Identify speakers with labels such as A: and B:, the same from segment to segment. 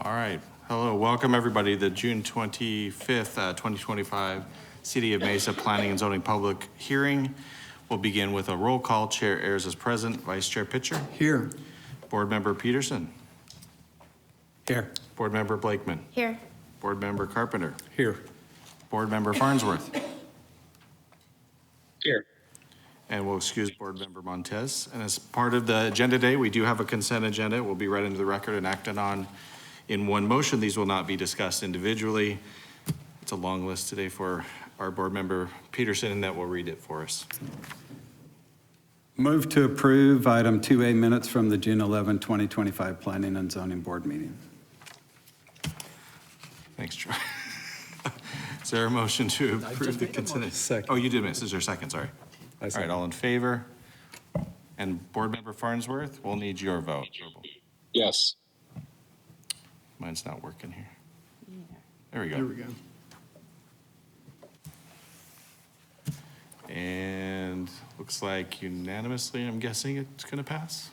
A: All right. Hello, welcome everybody to the June 25th, 2025 City of Mesa Planning and Zoning Public Hearing. We'll begin with a roll call. Chair Ayers is present. Vice Chair Pitcher.
B: Here.
A: Board Member Peterson.
B: Here.
A: Board Member Blakeman.
C: Here.
A: Board Member Carpenter.
B: Here.
A: Board Member Farnsworth.
D: Here.
A: And we'll excuse Board Member Montez. And as part of the agenda today, we do have a consent agenda. It will be read into the record and acted on in one motion. These will not be discussed individually. It's a long list today for our Board Member Peterson that will read it for us.
B: Move to approve item 2A minutes from the June 11, 2025 Planning and Zoning Board meeting.
A: Thanks, Troy. Is there a motion to approve the consent?
B: Second.
A: Oh, you did miss. Is there a second? Sorry. All right, all in favor? And Board Member Farnsworth, we'll need your vote.
D: Yes.
A: Mine's not working here. There we go.
B: Here we go.
A: And looks like unanimously, I'm guessing it's going to pass.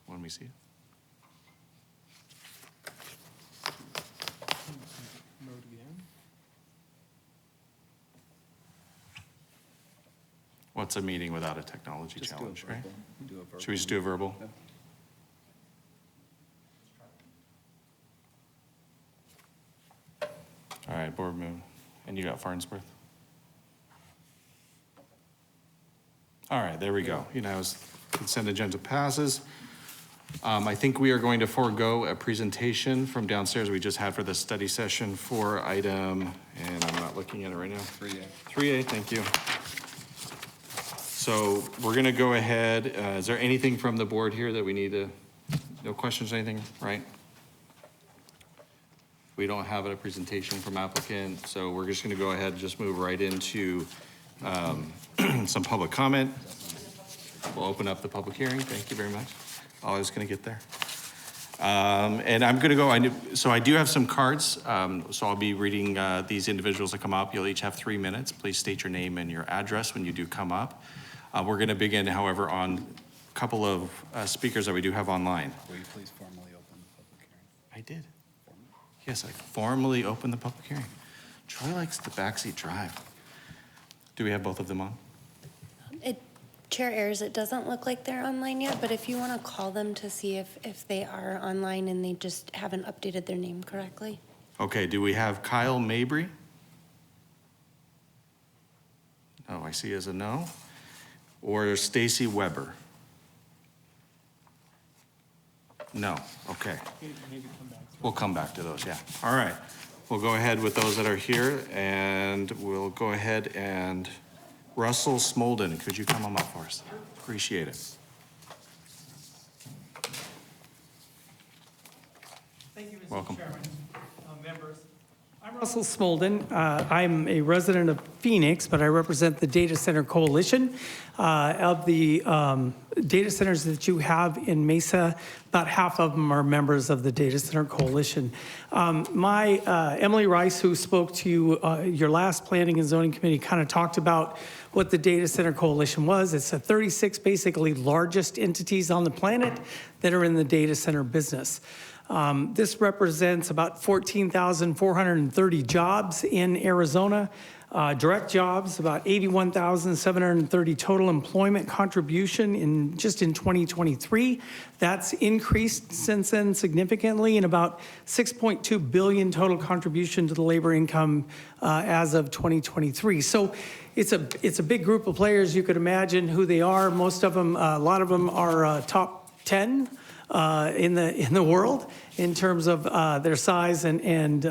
A: Let me see it. What's a meeting without a technology challenge, right? Should we just do a verbal?
B: Yeah.
A: All right, Board Member, and you got Farnsworth? All right, there we go. Consent agenda passes. I think we are going to forego a presentation from downstairs we just had for the study session for item, and I'm not looking at it right now.
B: 3A.
A: 3A, thank you. So we're going to go ahead. Is there anything from the board here that we need to, no questions, anything, right? We don't have a presentation from applicant, so we're just going to go ahead and just move right into some public comment. We'll open up the public hearing. Thank you very much. I was going to get there. And I'm going to go, so I do have some cards, so I'll be reading these individuals that come up. You'll each have 3 minutes. Please state your name and your address when you do come up. We're going to begin, however, on a couple of speakers that we do have online.
B: Will you please formally open the public hearing?
A: I did. Yes, I formally opened the public hearing. Troy likes the backseat drive. Do we have both of them on?
C: Chair Ayers, it doesn't look like they're online yet, but if you want to call them to see if they are online and they just haven't updated their name correctly.
A: Okay, do we have Kyle Mabry? No, I see as a no. Or Stacy Weber? No, okay. We'll come back to those, yeah. All right, we'll go ahead with those that are here, and we'll go ahead and Russell Smolden, could you come on up for us? Appreciate it.
E: Thank you, Mr.
A: Welcome.
E: Chairman, members. I'm Russell Smolden. I'm a resident of Phoenix, but I represent the Data Center Coalition. Of the data centers that you have in Mesa, about half of them are members of the Data Center Coalition. Emily Rice, who spoke to you, your last Planning and Zoning Committee, kind of talked about what the Data Center Coalition was. It's the 36 basically largest entities on the planet that are in the data center business. This represents about 14,430 jobs in Arizona, direct jobs, about 81,730 total employment contribution in 2023. That's increased since then significantly, and about 6.2 billion total contribution to the labor income as of 2023. So it's a big group of players. You could imagine who they are. Most of them, a lot of them are top 10 in the world in terms of their size and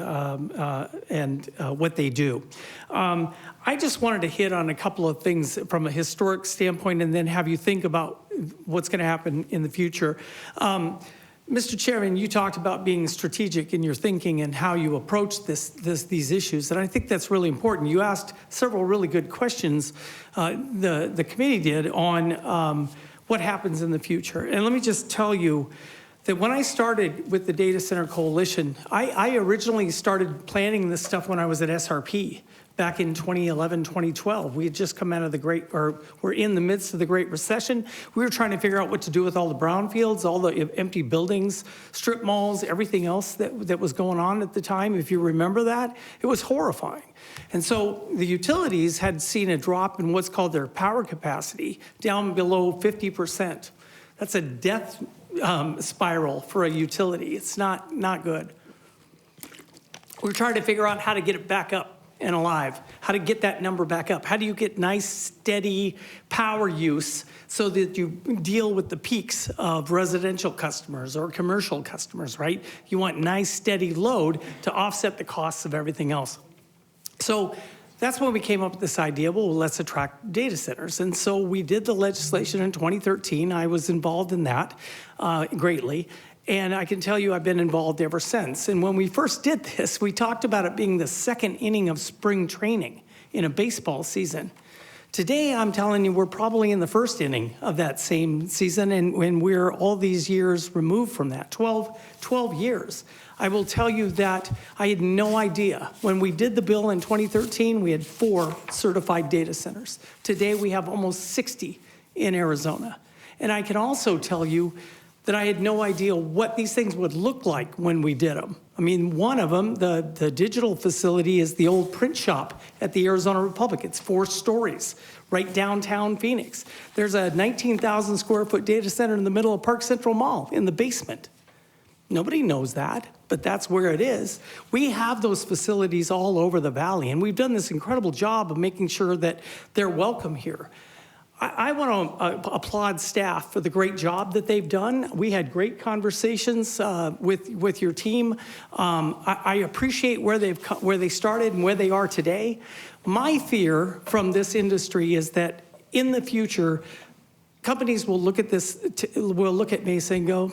E: what they do. I just wanted to hit on a couple of things from a historic standpoint and then have you think about what's going to happen in the future. Mr. Chairman, you talked about being strategic in your thinking and how you approach these issues, and I think that's really important. You asked several really good questions, the committee did, on what happens in the future. And let me just tell you that when I started with the Data Center Coalition, I originally started planning this stuff when I was at SRP back in 2011, 2012. We had just come out of we're in the midst of the Great Recession. We were trying to figure out what to do with all the brownfields, all the empty buildings, strip malls, everything else that was going on at the time. If you remember that, it was horrifying. And so the utilities had seen a drop in what's called their power capacity down below 50%. That's a death spiral for a utility. It's not good. We're trying to figure out how to get it back up and alive, how to get that number back up. How do you get nice, steady power use so that you deal with the peaks of residential customers or commercial customers, right? You want nice, steady load to offset the costs of everything else. So that's when we came up with this idea, well, let's attract data centers. And so we did the legislation in 2013. I was involved in that greatly. And I can tell you I've been involved ever since. And when we first did this, we talked about it being the second inning of spring training in a baseball season. Today, I'm telling you, we're probably in the first inning of that same season, and when we're all these years removed from that, 12 years. I will tell you that I had no idea. When we did the bill in 2013, we had 4 certified data centers. Today, we have almost 60 in Arizona. And I can also tell you that I had no idea what these things would look like when we did them. I mean, one of them, the digital facility, is the old print shop at the Arizona Republic. It's 4 stories, right downtown Phoenix. There's a 19,000 square foot data center in the middle of Park Central Mall in the basement. Nobody knows that, but that's where it is. We have those facilities all over the valley, and we've done this incredible job of making sure that they're welcome here. I want to applaud staff for the great job that they've done. We had great conversations with your team. I appreciate where they started and where they are today. My fear from this industry is that in the future, companies will look at Mesa and go,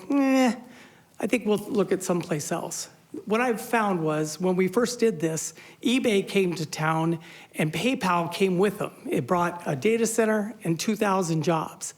E: I think we'll look at someplace else. What I've found was when we first did this, eBay came to town and PayPal came with them. It brought a data center and 2,000 jobs.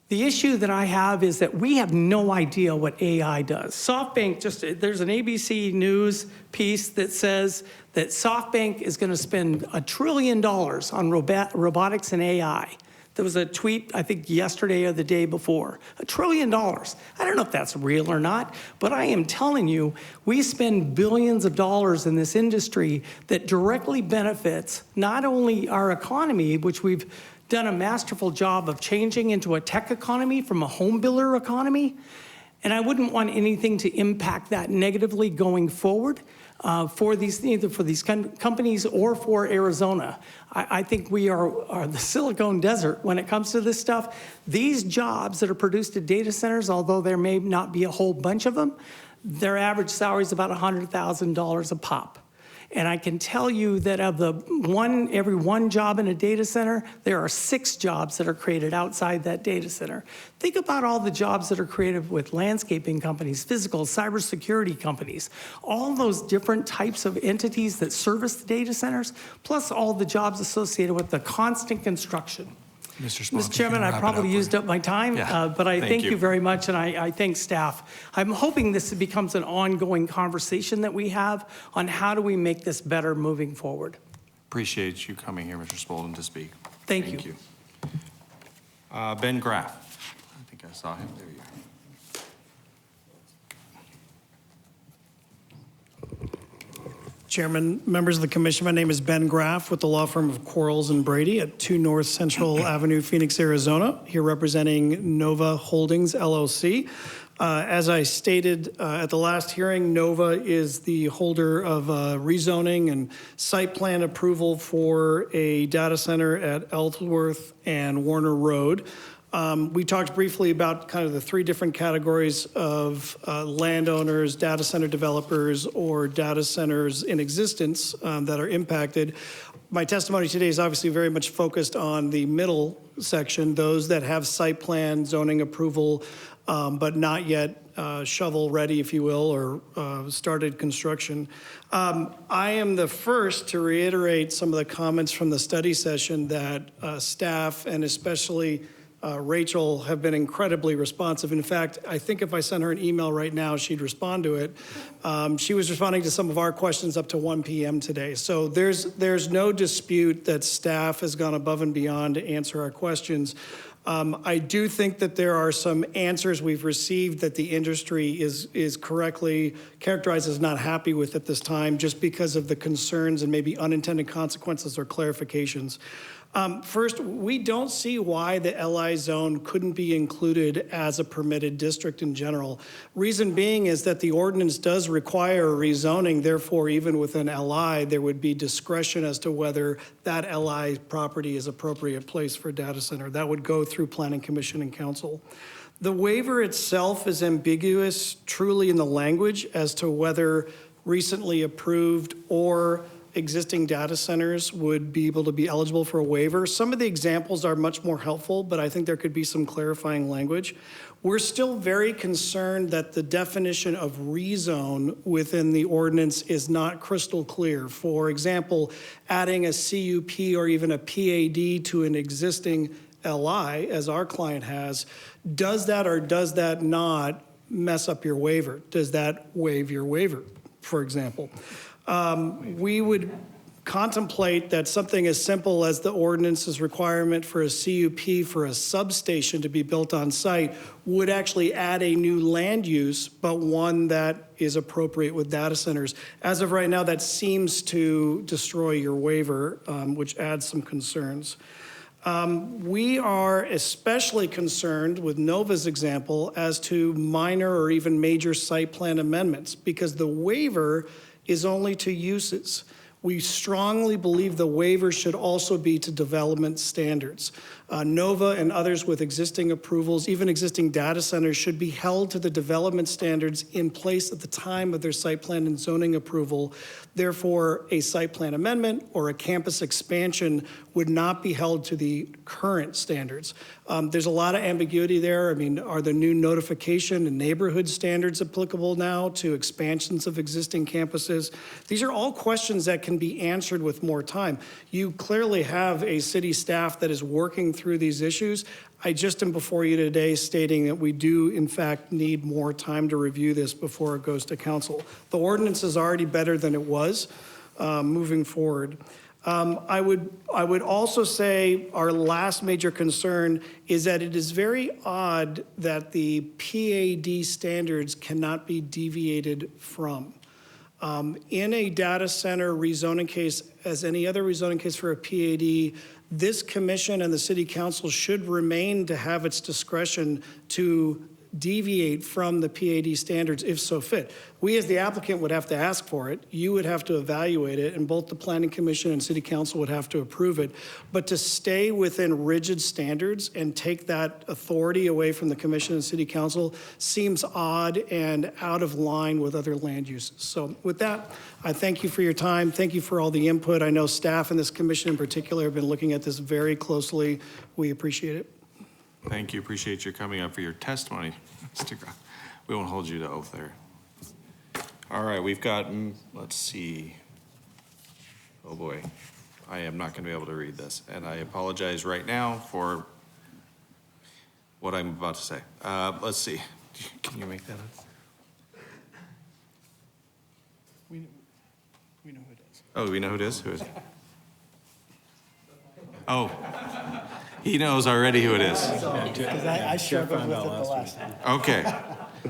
E: The issue that I have is that we have no idea what AI does. SoftBank, there's an ABC News piece that says that SoftBank is going to spend $1 trillion on robotics and AI. There was a tweet, I think yesterday or the day before, $1 trillion. I don't know if that's real or not, but I am telling you, we spend billions of dollars in this industry that directly benefits not only our economy, which we've done a masterful job of changing into a tech economy from a home builder economy, and I wouldn't want anything to impact that negatively going forward. Either for these companies or for Arizona. I think we are the Silicon Desert when it comes to this stuff. These jobs that are produced at data centers, although there may not be a whole bunch of them, their average salary is about $100,000 a pop. And I can tell you that of every one job in a data center, there are 6 jobs that are created outside that data center. Think about all the jobs that are created with landscaping companies, physical, cybersecurity companies, all those different types of entities that service the data centers, plus all the jobs associated with the constant construction.
A: Mr.
E: Chairman, I probably used up my time, but I thank you very much, and I thank staff. I'm hoping this becomes an ongoing conversation that we have on how do we make this better moving forward.
A: Appreciate you coming here, Mr. Spolden, to speak.
E: Thank you.
A: Ben Graff. I think I saw him. There you go.
D: Chairman, members of the commission, my name is Ben Graff with the law firm of Quarles and Brady at 2 North Central Avenue, Phoenix, Arizona, here representing Nova Holdings, LLC. As I stated at the last hearing, Nova is the holder of rezoning and site plan approval for a data center at Ellsworth and Warner Road. We talked briefly about kind of the 3 different categories of landowners, data center developers, or data centers in existence that are impacted. My testimony today is obviously very much focused on the middle section, those that have site plan, zoning approval, but not yet shovel ready, if you will, or started construction. I am the first to reiterate some of the comments from the study session that staff and especially Rachel have been incredibly responsive. In fact, I think if I sent her an email right now, she'd respond to it. She was responding to some of our questions up to 1 p.m. today. So there's no dispute that staff has gone above and beyond to answer our questions. I do think that there are some answers we've received that the industry is correctly characterized as not happy with at this time, just because of the concerns and maybe unintended consequences or clarifications. First, we don't see why the LI zone couldn't be included as a permitted district in general. Reason being is that the ordinance does require rezoning, therefore even within LI, there would be discretion as to whether that LI property is appropriate place for a data center. That would go through Planning Commission and Council. The waiver itself is ambiguous truly in the language as to whether recently approved or existing data centers would be able to be eligible for a waiver. Some of the examples are much more helpful, but I think there could be some clarifying language. We're still very concerned that the definition of rezone within the ordinance is not crystal clear. For example, adding a CUP or even a PAD to an existing LI, as our client has, does that or does that not mess up your waiver? Does that waive your waiver, for example? We would contemplate that something as simple as the ordinance's requirement for a CUP for a substation to be built on site would actually add a new land use, but one that is appropriate with data centers. As of right now, that seems to destroy your waiver, which adds some concerns. We are especially concerned with Nova's example as to minor or even major site plan amendments, because the waiver is only to uses. We strongly believe the waiver should also be to development standards. Nova and others with existing approvals, even existing data centers, should be held to the development standards in place at the time of their site plan and zoning approval. Therefore, a site plan amendment or a campus expansion would not be held to the current standards. There's a lot of ambiguity there. I mean, are the new notification and neighborhood standards applicable now to expansions of existing campuses? These are all questions that can be answered with more time. You clearly have a city staff that is working through these issues. I just am before you today stating that we do, in fact, need more time to review this before it goes to council. The ordinance is already better than it was moving forward. I would also say our last major concern is that it is very odd that the PAD standards cannot be deviated from. In a data center rezoning case, as any other rezoning case for a PAD, this commission and the city council should remain to have its discretion to deviate from the PAD standards if so fit. We as the applicant would have to ask for it. You would have to evaluate it, and both the Planning Commission and City Council would have to approve it. But to stay within rigid standards and take that authority away from the Commission and City Council seems odd and out of line with other land uses. So with that, I thank you for your time. Thank you for all the input. I know staff in this commission in particular have been looking at this very closely. We appreciate it.
A: Thank you. Appreciate you coming up for your testimony, Mr. Groff. We won't hold you to oath there. All right, we've got, let's see. Oh boy, I am not going to be able to read this, and I apologize right now for what I'm about to say. Let's see. Can you make that up?
D: We know who it is.
A: Oh, we know who it is? Who is it? Oh, he knows already who it is.
F: Because I struggled with it the last time.
A: Okay.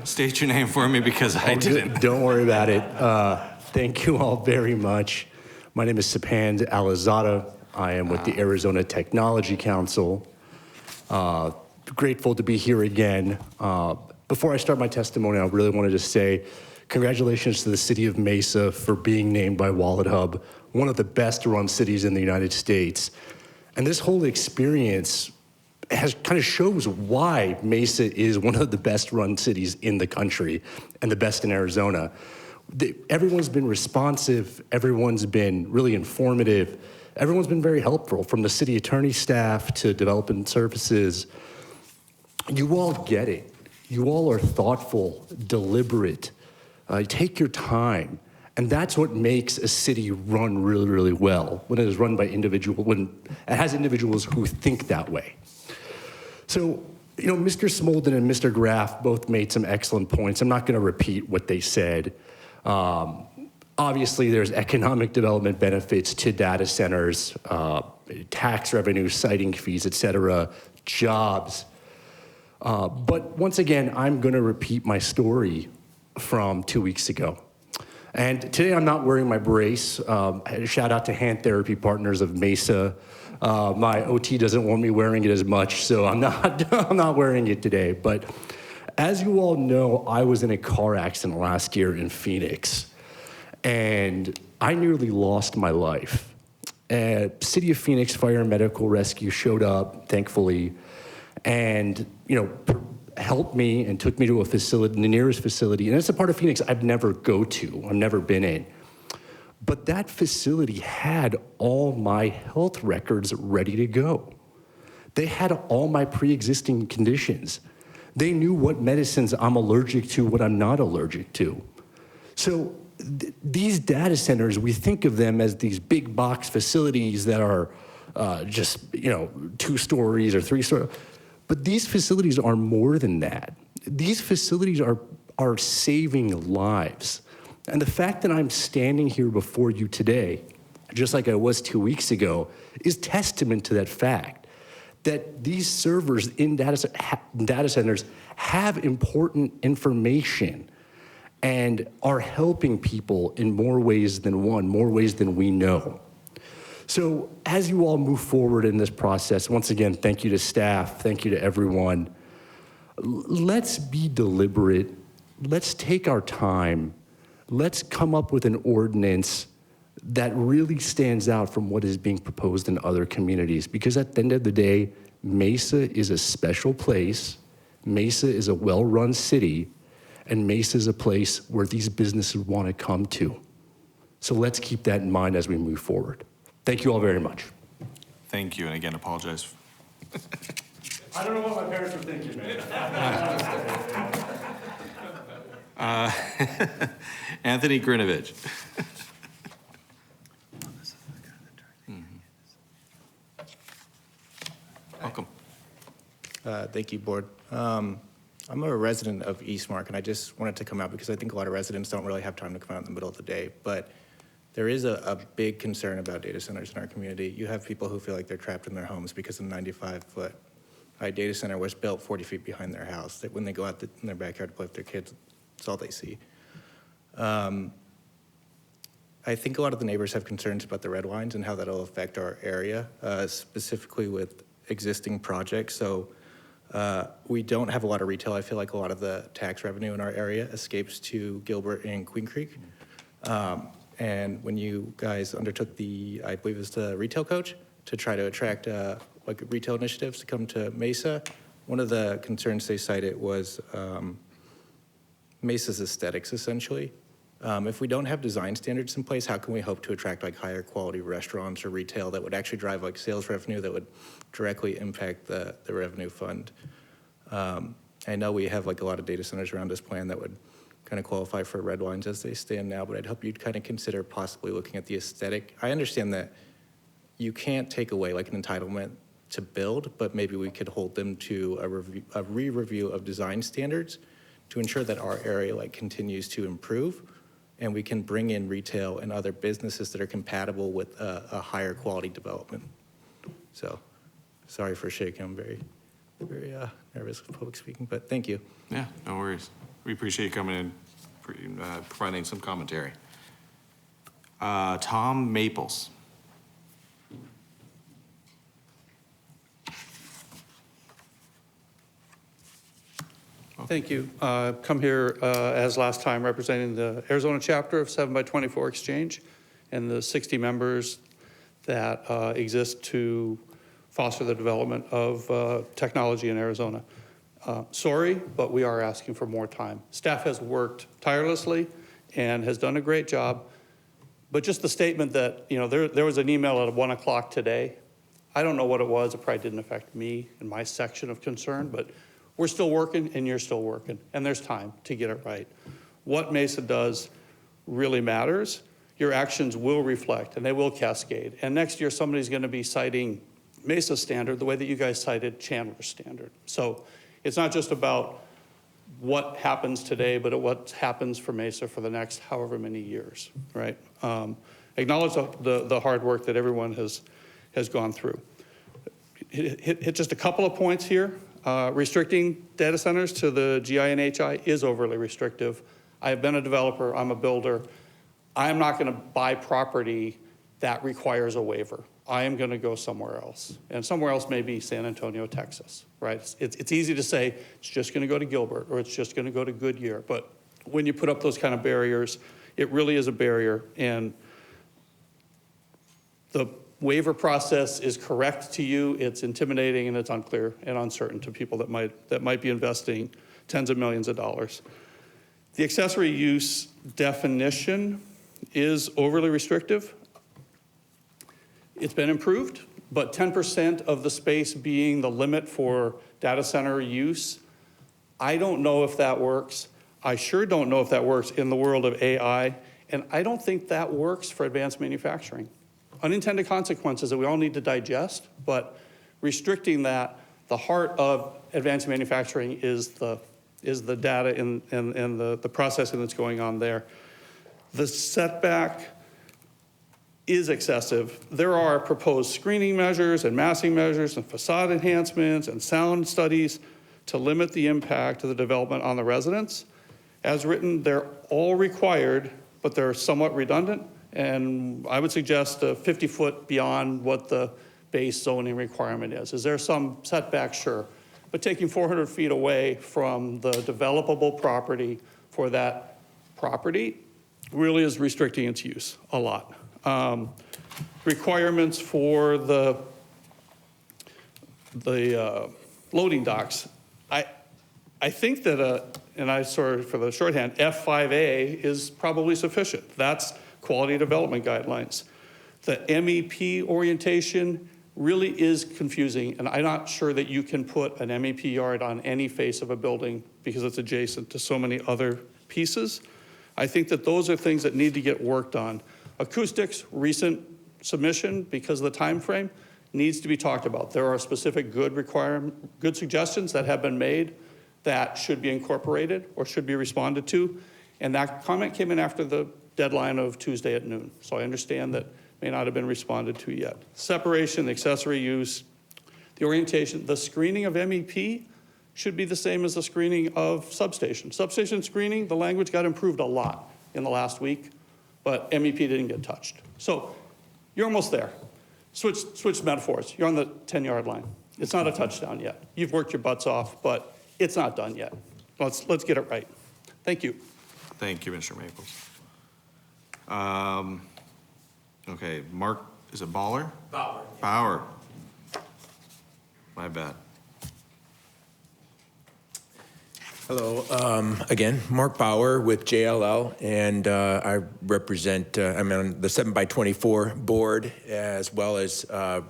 A: State your name for me because I didn't.
F: Don't worry about it. Thank you all very much. My name is Sapand Alizada. I am with the Arizona Technology Council. Grateful to be here again. Before I start my testimony, I really wanted to say congratulations to the city of Mesa for being named by WalletHub one of the best run cities in the United States. And this whole experience kind of shows why Mesa is one of the best run cities in the country and the best in Arizona. Everyone's been responsive. Everyone's been really informative. Everyone's been very helpful, from the city attorney staff to development services. You all get it. You all are thoughtful, deliberate. Take your time. And that's what makes a city run really, really well, when it is run by when it has individuals who think that way. So, Mr. Smolden and Mr. Graff both made some excellent points. I'm not going to repeat what they said. Obviously, there's economic development benefits to data centers, tax revenue, siting fees, et cetera, jobs. But once again, I'm going to repeat my story from 2 weeks ago. And today I'm not wearing my brace. Shout out to Hand Therapy Partners of Mesa. My OT doesn't want me wearing it as much, so I'm not wearing it today. But as you all know, I was in a car accident last year in Phoenix, and I nearly lost my life. City of Phoenix Fire and Medical Rescue showed up, thankfully, and helped me and took me to a facility, the nearest facility. And it's a part of Phoenix I've never been in. But that facility had all my health records ready to go. They had all my pre-existing conditions. They knew what medicines I'm allergic to, what I'm not allergic to. So these data centers, we think of them as these big box facilities that are just 2 stories or 3 stories. But these facilities are more than that. These facilities are saving lives. And the fact that I'm standing here before you today, just like I was 2 weeks ago, is testament to that fact, that these servers in data centers have important information and are helping people in more ways than one, more ways than we know. So as you all move forward in this process, once again, thank you to staff, thank you to everyone. Let's be deliberate. Let's take our time. Let's come up with an ordinance that really stands out from what is being proposed in other communities. Because at the end of the day, Mesa is a special place. Mesa is a well-run city. And Mesa is a place where these businesses want to come to. So let's keep that in mind as we move forward. Thank you all very much.
A: Thank you, and again, apologize.
F: I don't know what my parents were thinking, man.
A: Anthony Grinovich. Welcome.
G: Thank you, Board. I'm a resident of Eastmark, and I just wanted to come out because I think a lot of residents don't really have time to come out in the middle of the day. But there is a big concern about data centers in our community. You have people who feel like they're trapped in their homes because a 95-foot high data center was built 40 feet behind their house. That when they go out in their backyard to play with their kids, that's all they see. I think a lot of the neighbors have concerns about the red lines and how that'll affect our area, specifically with existing projects. So we don't have a lot of retail. I feel like a lot of the tax revenue in our area escapes to Gilbert and Queen Creek. And when you guys undertook I believe it was the retail coach, to try to attract like retail initiatives to come to Mesa, one of the concerns they cited was Mesa's aesthetics, essentially. If we don't have design standards in place, how can we hope to attract like higher quality restaurants or retail that would actually drive like sales revenue that would directly impact the revenue fund? I know we have like a lot of data centers around this plan that would kind of qualify for red lines as they stand now, but I'd hope you'd kind of consider possibly looking at the aesthetic. I understand that you can't take away like an entitlement to build, but maybe we could hold them to a re-review of design standards to ensure that our area like continues to improve, and we can bring in retail and other businesses that are compatible with a higher quality development. So, sorry for shaking. I'm very nervous with public speaking, but thank you.
A: Yeah, no worries. We appreciate you coming in, providing some commentary. Tom Maples.
H: Thank you. Come here as last time representing the Arizona chapter of 7x24 Exchange and the 60 members that exist to foster the development of technology in Arizona. Sorry, but we are asking for more time. Staff has worked tirelessly and has done a great job. But just the statement that, there was an email at 1 o'clock today. I don't know what it was. It probably didn't affect me and my section of concern, but we're still working and you're still working, and there's time to get it right. What Mesa does really matters. Your actions will reflect and they will cascade. And next year, somebody's going to be citing Mesa standard the way that you guys cited Chandler's standard. So it's not just about what happens today, but what happens for Mesa for the next however many years, right? Acknowledge the hard work that everyone has gone through. Hit just a couple of points here. Restricting data centers to the GI and HI is overly restrictive. I have been a developer, I'm a builder. I am not gonna buy property that requires a waiver. I am gonna go somewhere else. And somewhere else may be San Antonio, Texas, right? It's easy to say, it's just gonna go to Gilbert, or it's just gonna go to Goodyear. But when you put up those kind of barriers, it really is a barrier. And the waiver process is correct to you, it's intimidating and it's unclear and uncertain to people that might be investing tens of millions of dollars. The accessory use definition is overly restrictive. It's been improved, but 10% of the space being the limit for data center use, I don't know if that works. I sure don't know if that works in the world of AI, and I don't think that works for advanced manufacturing. Unintended consequences that we all need to digest, but restricting that, the heart of advanced manufacturing is the data and the processing that's going on there. The setback is excessive. There are proposed screening measures and massing measures and facade enhancements and sound studies to limit the impact of the development on the residents. As written, they're all required, but they're somewhat redundant. And I would suggest a 50-foot beyond what the base zoning requirement is. Is there some setback? Sure. But taking 400 feet away from the developable property for that property really is restricting its use a lot. Requirements for the loading docks. I think that, and I sorry for the shorthand, F5A is probably sufficient. That's quality development guidelines. The MEP orientation really is confusing, and I'm not sure that you can put an MEP yard on any face of a building because it's adjacent to so many other pieces. I think that those are things that need to get worked on. Acoustics, recent submission, because of the time frame, needs to be talked about. There are specific good suggestions that have been made that should be incorporated or should be responded to, and that comment came in after the deadline of Tuesday at noon. So I understand that may not have been responded to yet. Separation, the accessory use, the orientation, the screening of MEP should be the same as the screening of substation. Substation screening, the language got improved a lot in the last week, but MEP didn't get touched. So you're almost there. Switch metaphors. You're on the 10-yard line. It's not a touchdown yet. You've worked your butts off, but it's not done yet. Let's get it right. Thank you.
A: Thank you, Mr. Maples. Okay, Mark, is it Baller? Bauer. Bauer. My bad.
I: Hello, again, Mark Bauer with JLL, and I represent, I'm on the 7x24 board, as well as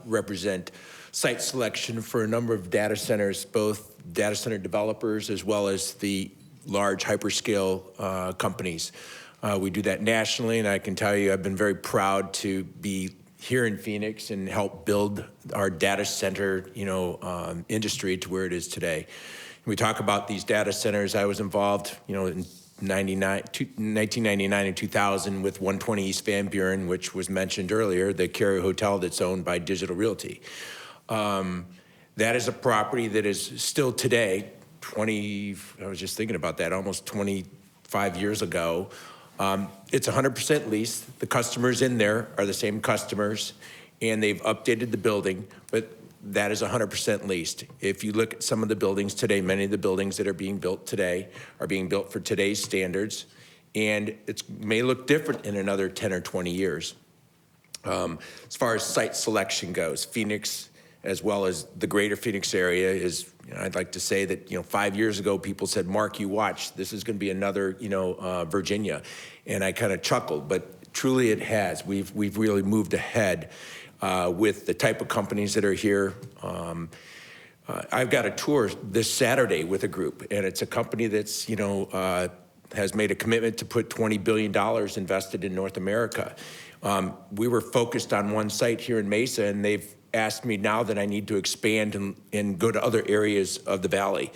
I: represent site selection for a number of data centers, both data center developers as well as the large hyperscale companies. We do that nationally, and I can tell you I've been very proud to be here in Phoenix and help build our data center, industry to where it is today. We talk about these data centers. I was involved, in 1999 and 2000 with 120 East Van Buren, which was mentioned earlier, the Carrier Hotel that's owned by Digital Realty. That is a property that is still today, I was just thinking about that, almost 25 years ago. It's 100% leased. The customers in there are the same customers, and they've updated the building, but that is 100% leased. If you look at some of the buildings today, many of the buildings that are being built today are being built for today's standards, and it may look different in another 10 or 20 years. As far as site selection goes, Phoenix, as well as the greater Phoenix area is, I'd like to say that, 5 years ago, people said, Mark, you watch, this is gonna be another, Virginia. And I kind of chuckled, but truly it has. We've really moved ahead with the type of companies that are here. I've got a tour this Saturday with a group, and it's a company that's, has made a commitment to put $20 billion invested in North America. We were focused on one site here in Mesa, and they've asked me now that I need to expand and go to other areas of the valley,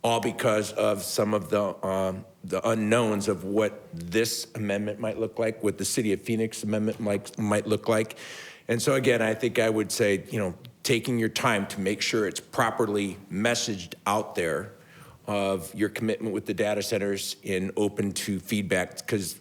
I: all because of some of the unknowns of what this amendment might look like, what the City of Phoenix amendment might look like. And so again, I think I would say, taking your time to make sure it's properly messaged out there of your commitment with the data centers and open to feedback, because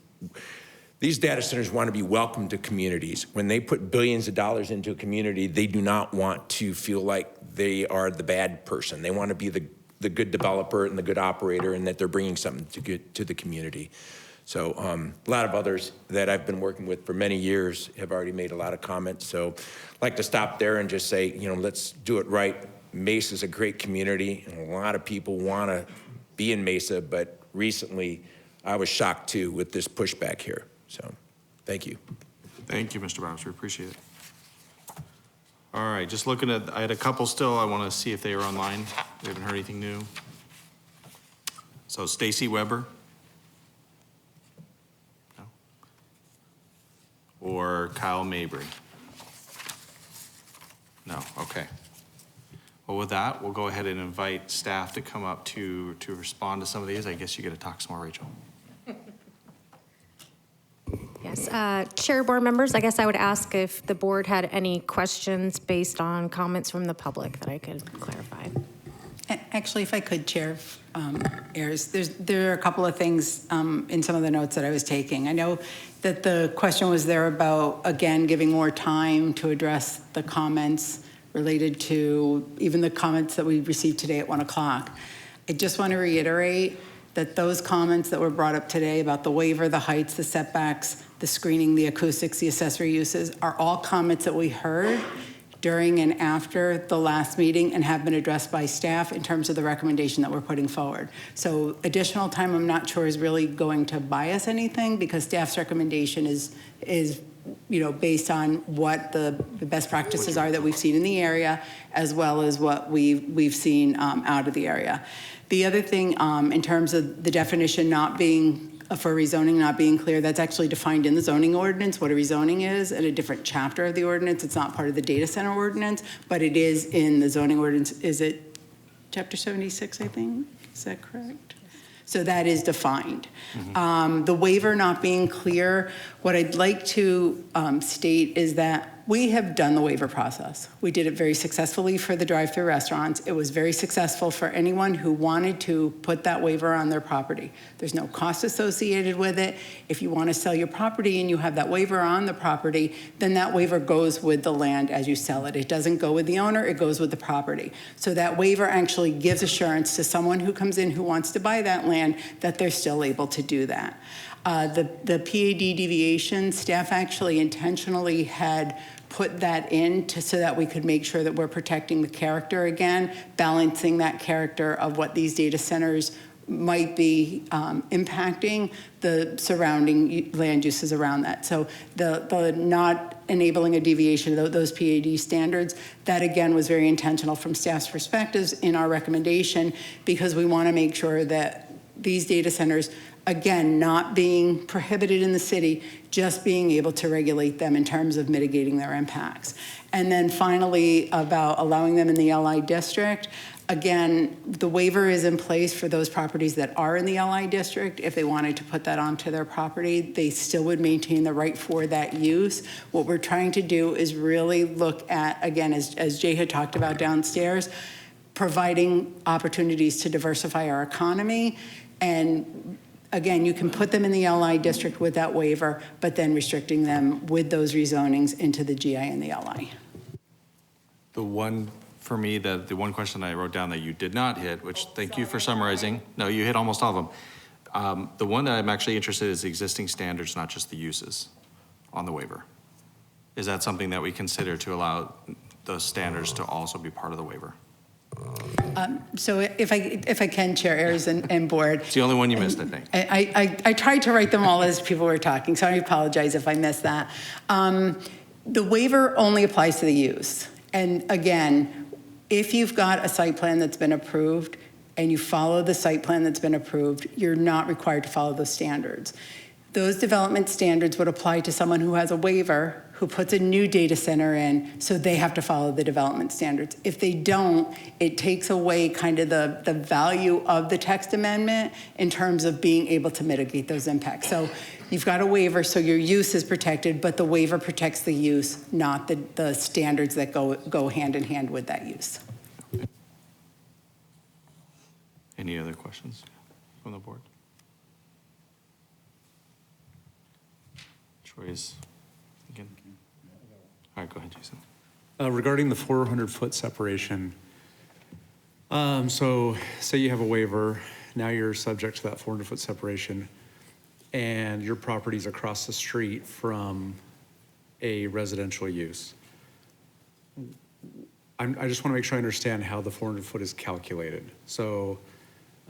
I: these data centers want to be welcome to communities. When they put billions of dollars into a community, they do not want to feel like they are the bad person. They want to be the good developer and the good operator, and that they're bringing something to the community. So a lot of others that I've been working with for many years have already made a lot of comments. So I'd like to stop there and just say, let's do it right. Mesa is a great community, and a lot of people want to be in Mesa, but recently I was shocked too with this pushback here. So thank you.
A: Thank you, Mr. Bowers, we appreciate it. All right, just looking at, I had a couple still. I want to see if they are online. We haven't heard anything new. So Stacy Weber? No? Or Kyle Mabry? No, okay. Well, with that, we'll go ahead and invite staff to come up to respond to some of these. I guess you get to talk some more, Rachel.
J: Yes, Chair, board members, I guess I would ask if the board had any questions based on comments from the public that I could clarify.
K: Actually, if I could, Chair Ayers, there are a couple of things in some of the notes that I was taking. I know that the question was there about, again, giving more time to address the comments related to even the comments that we received today at 1 o'clock. I just want to reiterate that those comments that were brought up today about the waiver, the heights, the setbacks, the screening, the acoustics, the accessory uses are all comments that we heard during and after the last meeting and have been addressed by staff in terms of the recommendation that we're putting forward. So additional time, I'm not sure is really going to bias anything, because staff's recommendation is based on what the best practices are that we've seen in the area, as well as what we've seen out of the area. The other thing, in terms of the definition not being, for rezoning not being clear, that's actually defined in the zoning ordinance, what a rezoning is, in a different chapter of the ordinance. It's not part of the data center ordinance, but it is in the zoning ordinance. Is it chapter 76, I think? Is that correct? So that is defined. The waiver not being clear, what I'd like to state is that we have done the waiver process. We did it very successfully for the drive-through restaurants. It was very successful for anyone who wanted to put that waiver on their property. There's no cost associated with it. If you want to sell your property and you have that waiver on the property, then that waiver goes with the land as you sell it. It doesn't go with the owner, it goes with the property. So that waiver actually gives assurance to someone who comes in who wants to buy that land that they're still able to do that. The PAD deviation, staff actually intentionally had put that in so that we could make sure that we're protecting the character again, balancing that character of what these data centers might be impacting the surrounding land uses around that. So the not enabling a deviation of those PAD standards, that again was very intentional from staff's perspectives in our recommendation, because we want to make sure that these data centers, again, not being prohibited in the city, just being able to regulate them in terms of mitigating their impacts. And then finally, about allowing them in the LI district, again, the waiver is in place for those properties that are in the LI district. If they wanted to put that onto their property, they still would maintain the right for that use. What we're trying to do is really look at, again, as Jay had talked about downstairs, providing opportunities to diversify our economy. And again, you can put them in the LI district with that waiver, but then restricting them with those rezonings into the GI and the LI.
A: The one, for me, the one question I wrote down that you did not hit, which thank you for summarizing. No, you hit almost all of them. The one that I'm actually interested in is the existing standards, not just the uses on the waiver. Is that something that we consider to allow the standards to also be part of the waiver?
K: So if I can, Chair Ayers and Board.
A: It's the only one you missed, I think.
K: I tried to write them all as people were talking, so I apologize if I missed that. The waiver only applies to the use. And again, if you've got a site plan that's been approved and you follow the site plan that's been approved, you're not required to follow those standards. Those development standards would apply to someone who has a waiver who puts a new data center in, so they have to follow the development standards. If they don't, it takes away kind of the value of the text amendment in terms of being able to mitigate those impacts. So you've got a waiver, so your use is protected, but the waiver protects the use, not the standards that go hand in hand with that use.
A: Any other questions from the board? Troy's again. All right, go ahead, Jason.
L: Regarding the 400-foot separation, so say you have a waiver, now you're subject to that 400-foot separation, and your property's across the street from a residential use. I just want to make sure I understand how the 400-foot is calculated. So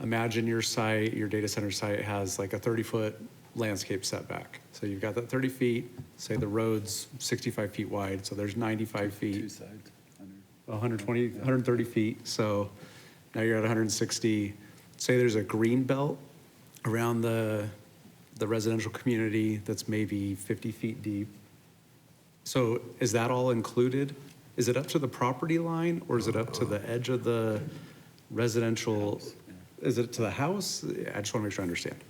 L: imagine your site, your data center site has like a 30-foot landscape setback. So you've got that 30 feet, say the road's 65 feet wide, so there's 95 feet.
B: Two sides.
L: 120, 130 feet, so now you're at 160. Say there's a green belt around the residential community that's maybe 50 feet deep. So is that all included? Is it up to the property line, or is it up to the edge of the residential? Is it to the house? I just want to make sure I understand.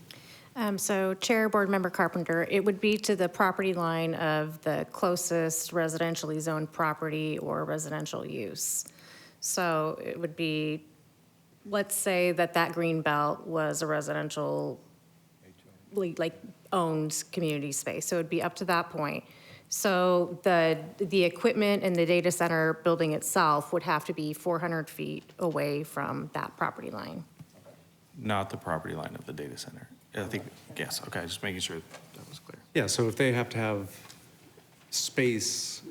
J: So Chair, Board Member Carpenter, it would be to the property line of the closest residentially zoned property or residential use. So it would be, let's say that green belt was a residential, like owned community space. So it'd be up to that point. So the equipment and the data center building itself would have to be 400 feet away from that property line.
A: Not the property line of the data center. I think, yes, okay, just making sure that was clear.
L: Yeah, so if they have to have space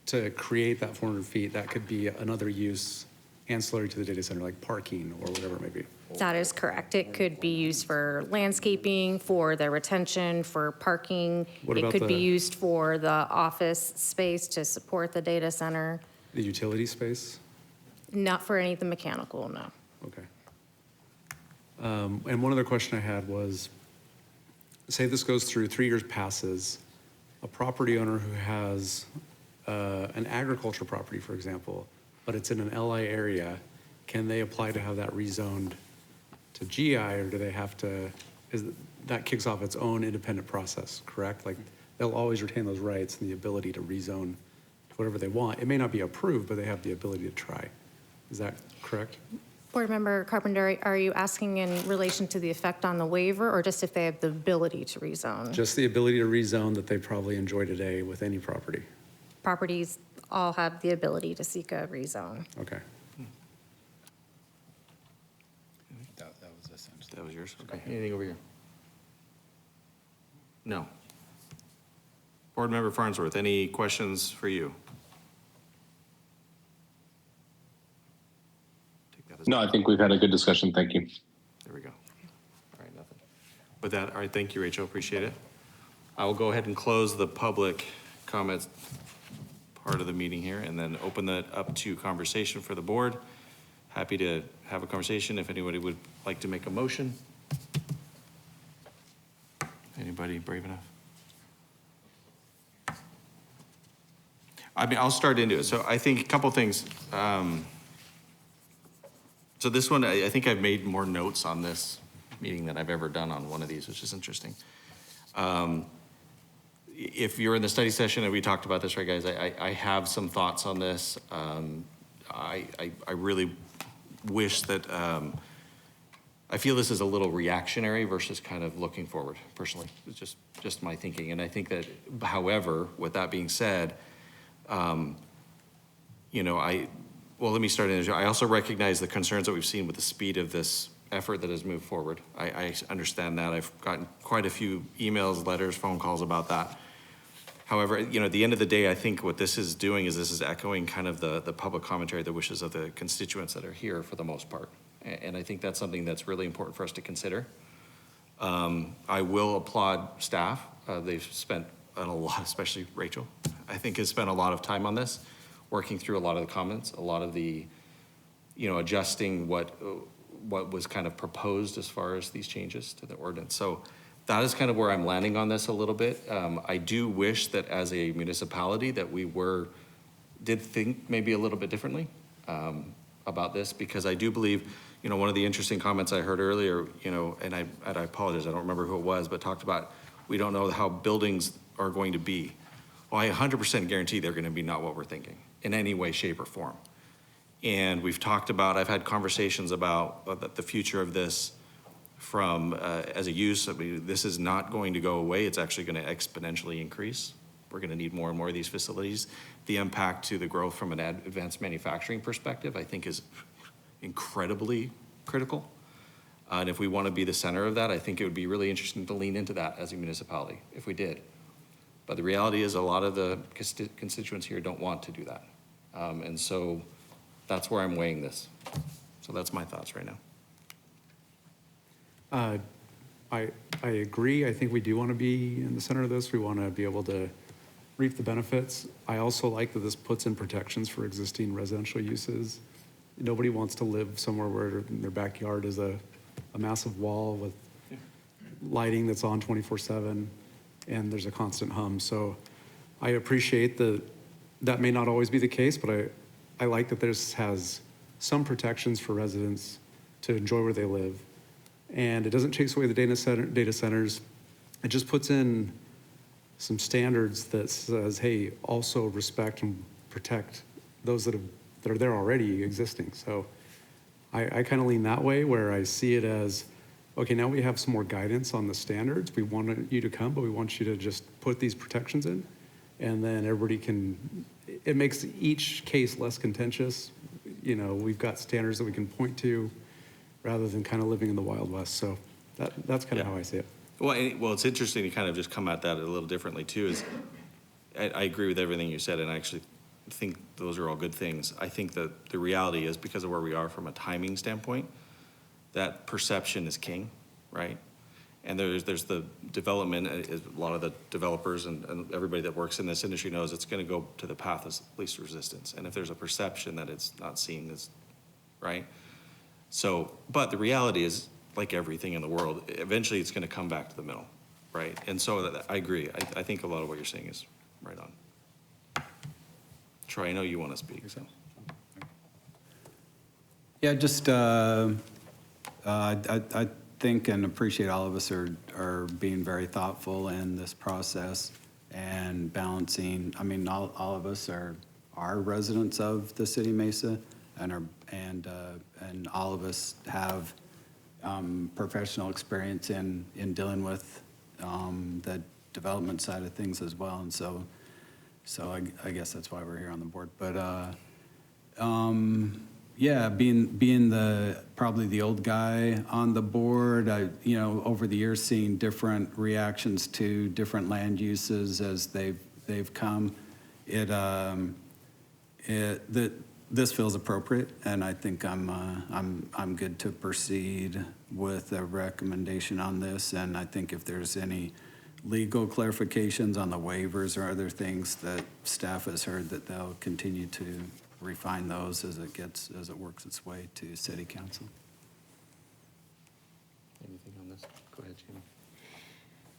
L: to create that 400 feet, that could be another use ancillary to the data center, like parking or whatever it may be.
J: That is correct. It could be used for landscaping, for the retention, for parking.
L: What
J: It
L: about
J: could be
L: the-
J: used for the office space to support the data center.
L: The utility space?
J: Not for any of the mechanical, no.
L: Okay. And one other question I had was, say this goes through, 3 years passes, a property owner who has an agriculture property, for example, but it's in an LI area, can they apply to have that rezoned to GI, or do they have to, that kicks off its own independent process, correct? Like, they'll always retain those rights and the ability to rezone to whatever they want. It may not be approved, but they have the ability to try. Is that correct?
J: Board Member Carpenter, are you asking in relation to the effect on the waiver, or just if they have the ability to rezone?
L: Just the ability to rezone that they probably enjoy today with any property.
J: Properties all have the ability to seek a rezone.
L: Okay.
A: That was yours? Okay, anything over here? No. Board Member Farnsworth, any questions for you? Take that as-
M: No, I think we've had a good discussion. Thank you.
A: There we go. All right, nothing. With that, all right, thank you, Rachel, appreciate it. I will go ahead and close the public comments part of the meeting here and then open that up to conversation for the board. Happy to have a conversation if anybody would like to make a motion. Anybody brave enough? I mean, I'll start into it. So I think a couple things. So this one, I think I've made more notes on this meeting than I've ever done on one of these, which is interesting. If you're in the study session and we talked about this, right, guys, I have some thoughts on this. I really wish that, I feel this is a little reactionary versus kind of looking forward, personally. It's just my thinking. And I think that, however, with that being said, let me start in. I also recognize the concerns that we've seen with the speed of this effort that has moved forward. I understand that. I've gotten quite a few emails, letters, phone calls about that. However, at the end of the day, I think what this is doing is this is echoing kind of the public commentary, the wishes of the constituents that are here for the most part. And I think that's something that's really important for us to consider. I will applaud staff. They've spent a lot, especially Rachel, I think has spent a lot of time on this, working through a lot of the comments, a lot of the, adjusting what was kind of proposed as far as these changes to the ordinance. So that is kind of where I'm landing on this a little bit. I do wish that as a municipality that we did think maybe a little bit differently about this, because I do believe, you know, one of the interesting comments I heard earlier, you know, and I apologize, I don't remember who it was, but talked about we don't know how buildings are going to be. Well, I 100% guarantee they're going to be not what we're thinking in any way, shape, or form. And we've talked about, I've had conversations about the future of this from as a use. I mean, this is not going to go away. It's actually going to exponentially increase. We're going to need more and more of these facilities. The impact to the growth from an advanced manufacturing perspective, I think, is incredibly critical. And if we want to be the center of that, I think it would be really interesting to lean into that as a municipality if we did. But the reality is a lot of the constituents here don't want to do that. And so that's where I'm weighing this. So that's my thoughts right now.
L: I agree. I think we do want to be in the center of this. We want to be able to reap the benefits. I also like that this puts in protections for existing residential uses. Nobody wants to live somewhere where their backyard is a massive wall with lighting that's on 24/7 and there's a constant hum. So I appreciate that may not always be the case, but I like that this has some protections for residents to enjoy where they live. And it doesn't chase away the data centers. It just puts in some standards that says, hey, also respect and protect those that are there already existing. So I kind of lean that way, where I see it as, okay, now we have some more guidance on the standards. We want you to come, but we want you to just put these protections in, and then everybody can, it makes each case less contentious. You know, we've got standards that we can point to rather than kind of living in the Wild West. So that's kind of how I see it.
A: Well, it's interesting to kind of just come at that a little differently too. Is I agree with everything you said, and I actually think those are all good things. I think that the reality is, because of where we are from a timing standpoint, that perception is king, right? And there's the development. A lot of the developers and everybody that works in this industry knows it's going to go to the path of least resistance. And if there's a perception that it's not seen as right. So, but the reality is, like everything in the world, eventually it's going to come back to the middle, right? And so I agree. I think a lot of what you're saying is right on. Troy, I know you want to speak, so.
B: Yeah, just, I think and appreciate all of us are being very thoughtful in this process and balancing. I mean, all of us are residents of the city of Mesa, and all of us have professional experience in dealing with the development side of things as well. And so I guess that's why we're here on the board. But yeah, being probably the old guy on the board, over the years seeing different reactions to different land uses as they've come, this feels appropriate, and I think I'm good to proceed with a recommendation on this. And I think if there's any legal clarifications on the waivers or other things that staff has heard, that they'll continue to refine those as it works its way to city council.
A: Anything on this? Go ahead, Jamie.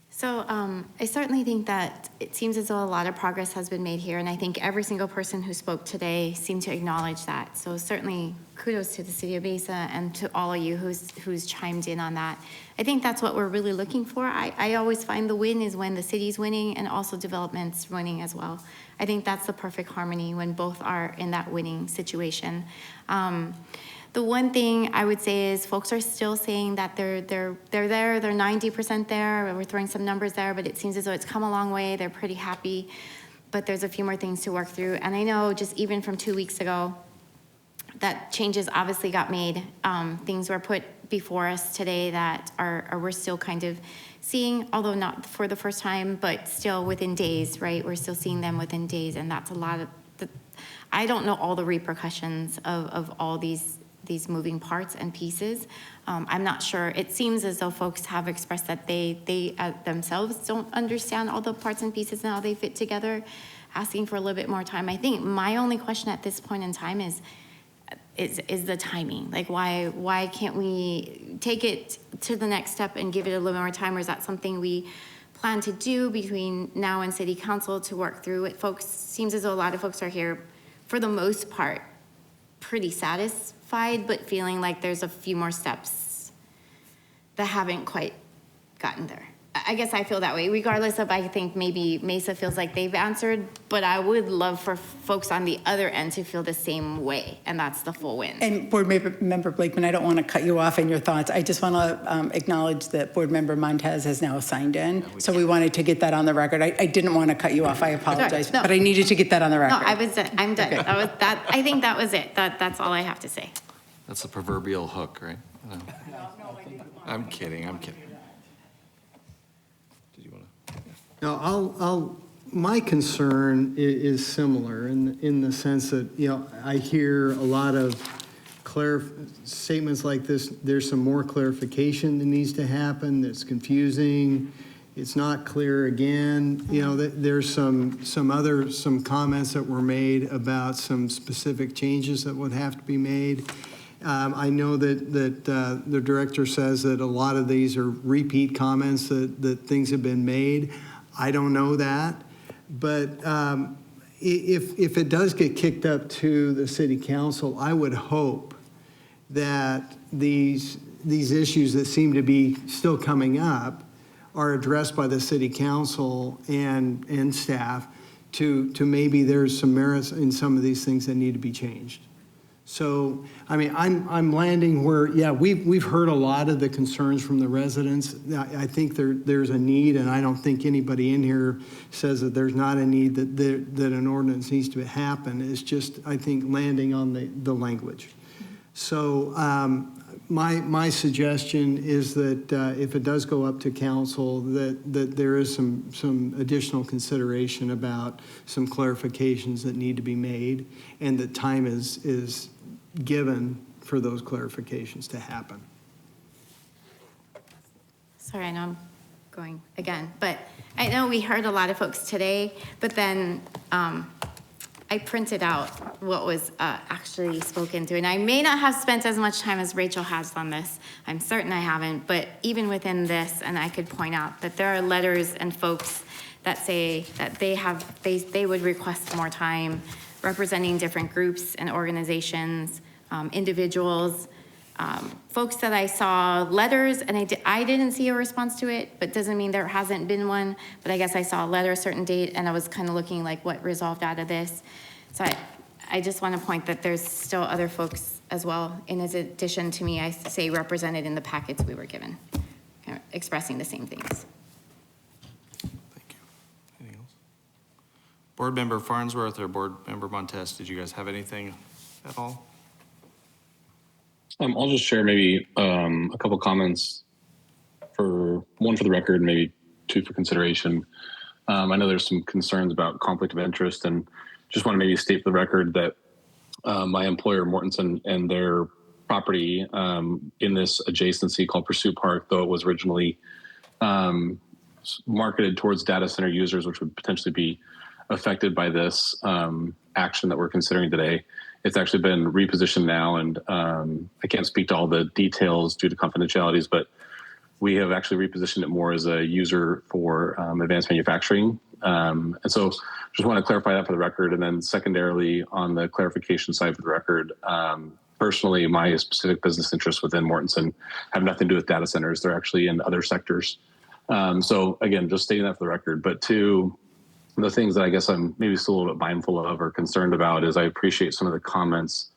N: So I certainly think that it seems as though a lot of progress has been made here, and I think every single person who spoke today seemed to acknowledge that. So certainly kudos to the city of Mesa and to all of you who's chimed in on that. I think that's what we're really looking for. I always find the win is when the city's winning and also development's winning as well. I think that's the perfect harmony when both are in that winning situation. The one thing I would say is folks are still saying that they're there, they're 90% there. We're throwing some numbers there, but it seems as though it's come a long way. They're pretty happy, but there's a few more things to work through. And I know just even from 2 weeks ago, that changes obviously got made. Things were put before us today that we're still kind of seeing, although not for the first time, but still within days, right? We're still seeing them within days, and that's a lot of, I don't know all the repercussions of all these moving parts and pieces. I'm not sure. It seems as though folks have expressed that they themselves don't understand all the parts and pieces and how they fit together, asking for a little bit more time. I think my only question at this point in time is, is the timing. Like, why can't we take it to the next step and give it a little more time? Or is that something we plan to do between now and city council to work through it? Folks, seems as though a lot of folks are here, for the most part, pretty satisfied, but feeling like there's a few more steps that haven't quite gotten there. I guess I feel that way, regardless of, I think maybe Mesa feels like they've answered, but I would love for folks on the other end to feel the same way, and that's the full win.
K: And Board Member Blakeman, I don't want to cut you off in your thoughts. I just want to acknowledge that Board Member Montez has now signed in, so we wanted to get that on the record. I didn't want to cut you off, I apologize,
N: No.
K: but I needed to get that on the record.
N: No, I'm done.
K: Okay.
N: I think that was it. That's all I have to say.
A: That's the proverbial hook, right? No. I'm kidding. Did you want to?
O: No, my concern is similar in the sense that, I hear a lot of statements like this. There's some more clarification that needs to happen. That's confusing. It's not clear again. There's some comments that were made about some specific changes that would have to be made. I know that the director says that a lot of these are repeat comments, that things have been made. I don't know that. But if it does get kicked up to the city council, I would hope that these issues that seem to be still coming up are addressed by the city council and staff to maybe there's some merits in some of these things that need to be changed. So, I'm landing where, we've heard a lot of the concerns from the residents. I think there's a need, and I don't think anybody in here says that there's not a need, that an ordinance needs to happen. It's just, I think, landing on the language. So, my suggestion is that if it does go up to council, that there is some additional consideration about some clarifications that need to be made, and that time is given for those clarifications to happen.
N: Sorry, I know I'm going again, but I know we heard a lot of folks today, but then I printed out what was actually spoken to, and I may not have spent as much time as Rachel has on this. I'm certain I haven't, but even within this, and I could point out that there are letters and folks that say that they would request more time representing different groups and organizations, individuals, folks that I saw letters, and I didn't see a response to it, but doesn't mean there hasn't been one. But I guess I saw a letter a certain date, and I was kind of looking like what resolved out of this. So I just want to point that there's still other folks as well, in addition to me, I say represented in the packets we were given, kind of expressing the same things.
A: Thank you. Anything else? Board Member Farnsworth or Board Member Montez, did you guys have anything at all?
M: I'll just share maybe a couple comments, one for the record, maybe two for consideration. I know there's some concerns about conflict of interest, and just want to maybe state for the record that my employer, Mortenson, and their property in this adjacency called Pursuit Park, though it was originally marketed towards data center users, which would potentially be affected by this action that we're considering today. It's actually been repositioned now, and I can't speak to all the details due to confidentialities, but we have actually repositioned it more as a user for advanced manufacturing. And so just want to clarify that for the record. And then secondarily, on the clarification side for the record, personally, my specific business interests within Mortenson have nothing to do with data centers. They're actually in other sectors. So again, just stating that for the record. But two, the things that I guess I'm maybe still a little bit mindful of or concerned about is I appreciate some of the comments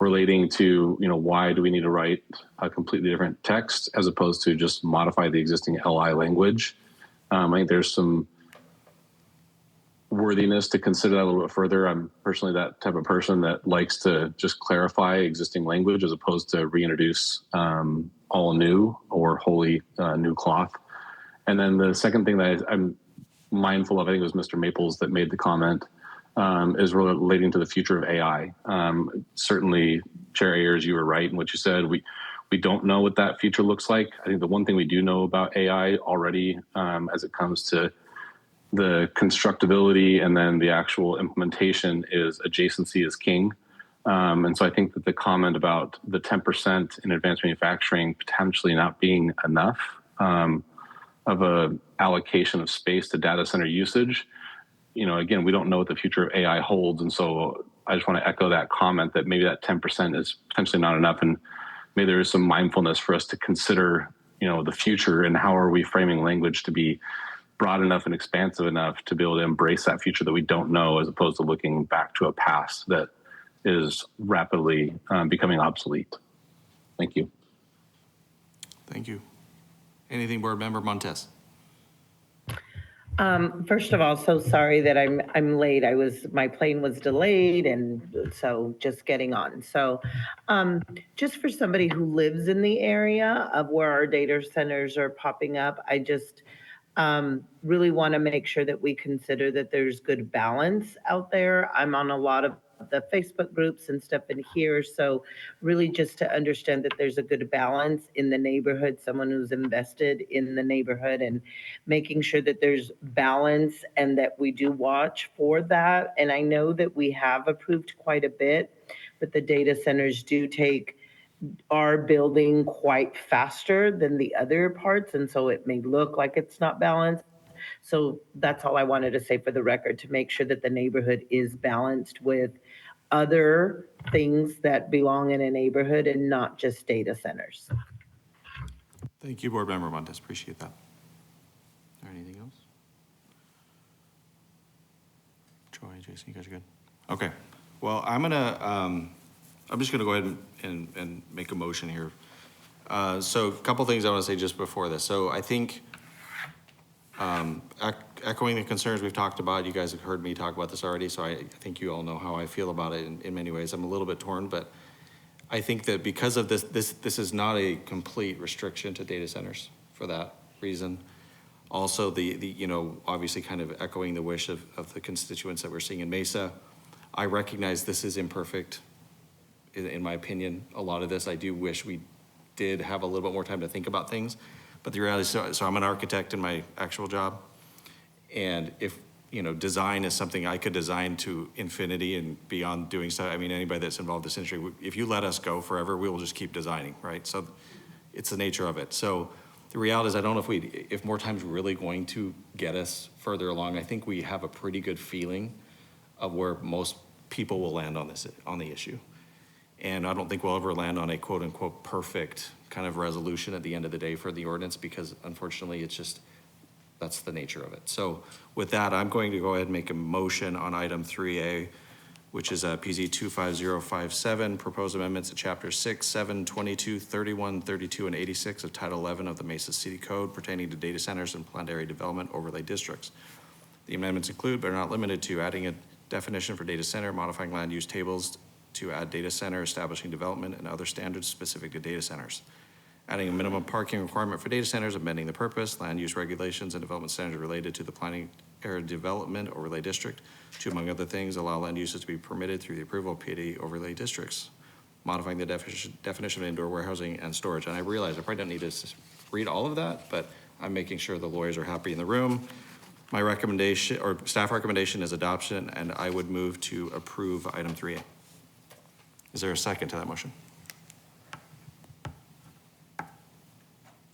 M: relating to, why do we need to write a completely different text as opposed to just modify the existing LI language. I think there's some worthiness to consider that a little bit further. I'm personally that type of person that likes to just clarify existing language as opposed to reintroduce all new or wholly new cloth. And then the second thing that I'm mindful of, I think it was Mr. Maples that made the comment, is relating to the future of AI. Certainly, Chair Ayers, you were right in what you said. We don't know what that future looks like. I think the one thing we do know about AI already, as it comes to the constructability and then the actual implementation, is adjacency is king. And so I think that the comment about the 10% in advanced manufacturing potentially not being enough of a allocation of space to data center usage, again, we don't know what the future of AI holds. And so I just want to echo that comment that maybe that 10% is potentially not enough. And maybe there is some mindfulness for us to consider, the future and how are we framing language to be broad enough and expansive enough to be able to embrace that future that we don't know, as opposed to looking back to a past that is rapidly becoming obsolete. Thank you.
A: Thank you. Anything, Board Member Montes?
P: First of all, so sorry that I'm late. My plane was delayed, and so just getting on. So, just for somebody who lives in the area of where our data centers are popping up, I just really want to make sure that we consider that there's good balance out there. I'm on a lot of the Facebook groups and stuff in here, so really just to understand that there's a good balance in the neighborhood, someone who's invested in the neighborhood, and making sure that there's balance and that we do watch for that. And I know that we have approved quite a bit, but the data centers do take our building quite faster than the other parts, and so it may look like it's not balanced. So that's all I wanted to say for the record, to make sure that the neighborhood is balanced with other things that belong in a neighborhood and not just data centers.
A: Thank you, Board Member Montes. Appreciate that. Is there anything else? Troy, Jason, you guys are good? Okay. Well, I'm just gonna go ahead and make a motion here. So a couple things I want to say just before this. So I think echoing the concerns we've talked about, you guys have heard me talk about this already, so I think you all know how I feel about it in many ways. I'm a little bit torn, but I think that because of this is not a complete restriction to data centers for that reason. Also, the obviously kind of echoing the wish of the constituents that we're seeing in Mesa. I recognize this is imperfect, in my opinion, a lot of this. I do wish we did have a little bit more time to think about things. But the reality is, so I'm an architect in my actual job. And if, design is something I could design to infinity and beyond doing stuff. I mean, anybody that's involved in this industry, if you let us go forever, we will just keep designing, right? So it's the nature of it. So the reality is, I don't know if more time's really going to get us further along. I think we have a pretty good feeling of where most people will land on the issue. And I don't think we'll ever land on a quote unquote perfect kind of resolution at the end of the day for the ordinance, because unfortunately that's the nature of it. So with that, I'm going to go ahead and make a motion on item 3A, which is PZ 25057, proposed amendments to chapter 6, 7, 22, 31, 32, and 86 of Title 11 of the Mesa City Code pertaining to data centers and planned area development overlay districts. The amendments include, but are not limited to, adding a definition for data center, modifying land use tables to add data center, establishing development and other standards specific to data centers, adding a minimum parking requirement for data centers, amending the purpose, land use regulations, and development standards related to the planning area development overlay district to, among other things, allow land uses to be permitted through the approval of PD overlay districts, modifying the definition of indoor warehousing and storage. And I realize I probably don't need to read all of that, but I'm making sure the lawyers are happy in the room. My recommendation, or staff recommendation, is adoption, and I would move to approve item 3A. Is there a second to that motion?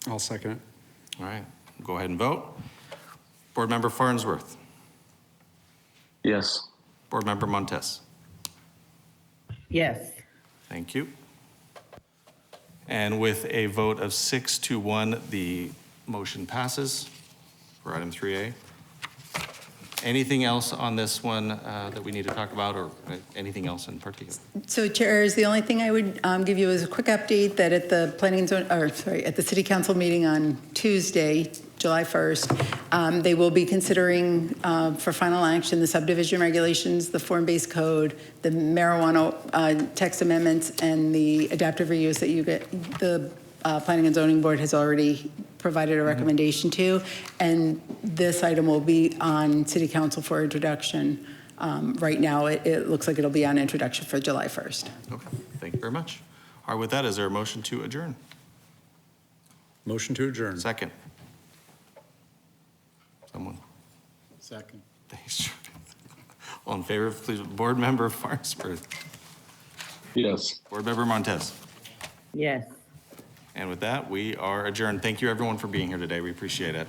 L: I'll second it.
A: All right, go ahead and vote. Board Member Farnsworth.
M: Yes.
A: Board Member Montes.
P: Yes.
A: Thank you. And with a vote of 6-1, the motion passes for item 3A. Anything else on this one that we need to talk about, or anything else in particular?
K: So, Chairs, the only thing I would give you is a quick update that at the at the City Council meeting on Tuesday, July 1st, they will be considering for final action the subdivision regulations, the form-based code, the marijuana text amendments, and the adaptive reuse that you get. The Planning and Zoning Board has already provided a recommendation to, and this item will be on City Council for introduction. Right now, it looks like it'll be on introduction for July 1st.
A: Okay, thank you very much. All right, with that, is there a motion to adjourn?
L: Motion to adjourn.
A: Second. Someone?
B: Second.
A: Thanks. All in favor, please. Board Member Farnsworth.
M: Yes.
A: Board Member Montez.
P: Yes.
A: And with that, we are adjourned. Thank you, everyone, for being here today. We appreciate it.